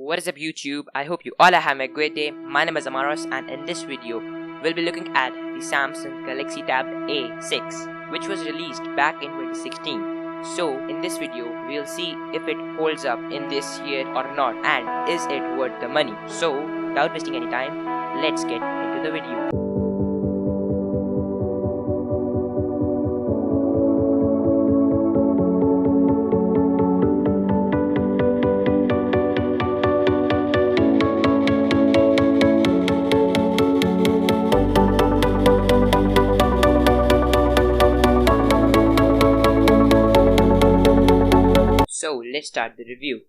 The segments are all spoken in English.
What is up YouTube? I hope you all are having a great day. My name is Amaros and in this video we'll be looking at the Samsung Galaxy Tab A6 which was released back in 2016. So in this video we'll see if it holds up in this year or not and is it worth the money. So without wasting any time, let's get into the video. So let's start the review.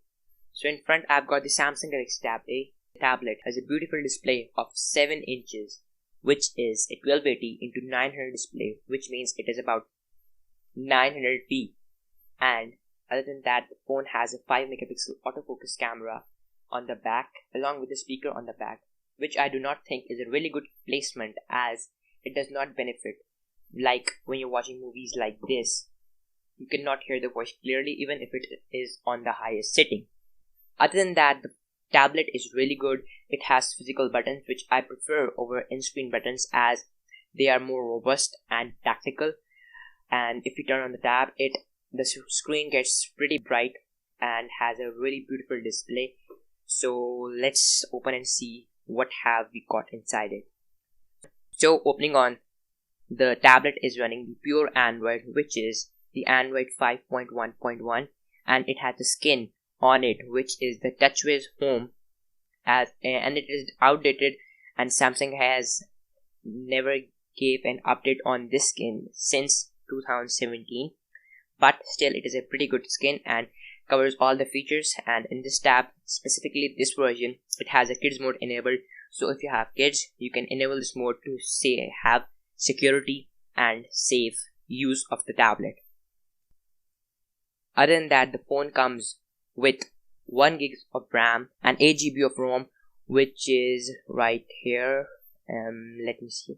So in front I've got the Samsung Galaxy Tab A. The tablet has a beautiful display of 7 inches, which is a 1280 into 900 display, which means it is about 900p. And other than that, the phone has a 5 megapixel autofocus camera on the back along with the speaker on the back, which I do not think is a really good placement as it does not benefit. Like when you're watching movies like this, you cannot hear the voice clearly even if it is on the highest setting. Other than that, the tablet is really good. It has physical buttons which I prefer over in-screen buttons as they are more robust and tactical. And if you turn on the tab, the screen gets pretty bright and has a really beautiful display. So let's open and see what have we got inside it. So opening on, the tablet is running the pure Android, which is the Android 5.1.1, and it has the skin on it which is the TouchWiz Home and it is outdated and Samsung has never gave an update on this skin since 2017, but still it is a pretty good skin and covers all the features. And in this tab, specifically this version, it has a kids mode enabled, so if you have kids you can enable this mode to have security and safe use of the tablet. Other than that, the phone comes with 1 GB of RAM and 8 GB of ROM, which is right here. Let me see.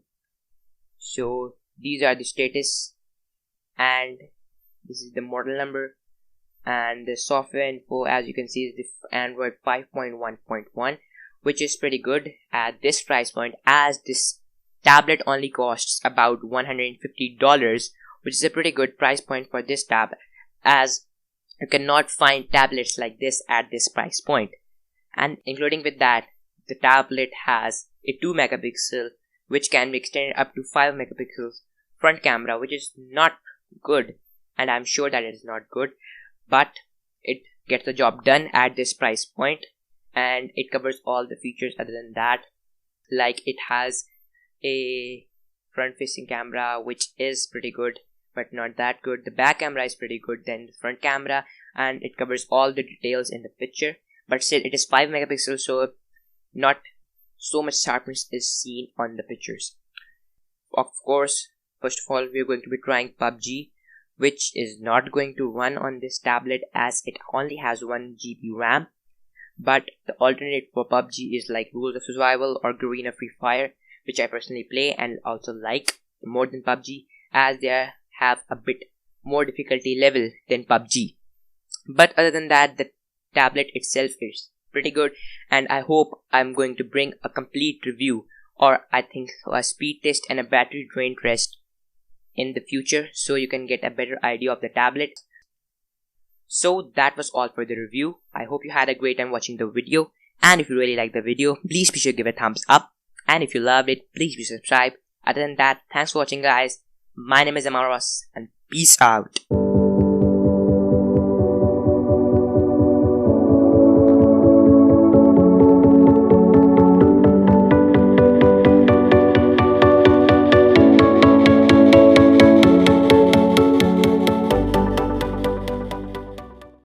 So these are the status and this is the model number, and the software info, as you can see, is the Android 5.1.1, which is pretty good at this price point as this tablet only costs about $150, which is a pretty good price point for this tab as you cannot find tablets like this at this price point. And including with that, the tablet has a 2 megapixel which can be extended up to 5 megapixels front camera, which is not good, and I'm sure that it is not good, but it gets the job done at this price point and it covers all the features. Other than that, like it has a front facing camera which is pretty good but not that good. The back camera is pretty good than the front camera and it covers all the details in the picture, but still it is 5 megapixels, so not so much sharpness is seen on the pictures. Of course, first of all we are going to be trying PUBG, which is not going to run on this tablet as it only has 1 GB RAM, but the alternate for PUBG is like Rules of Survival or Garena Free Fire, which I personally play and also like more than PUBG as they have a bit more difficulty level than PUBG. But other than that, the tablet itself is pretty good, and I hope I'm going to bring a complete review, or I think a speed test and a battery drain test in the future, so you can get a better idea of the tablet. So that was all for the review. I hope you had a great time watching the video, and if you really liked the video, please be sure to give it a thumbs up, and if you loved it, please be subscribed. Other than that, thanks for watching guys. My name is Amaros and peace out.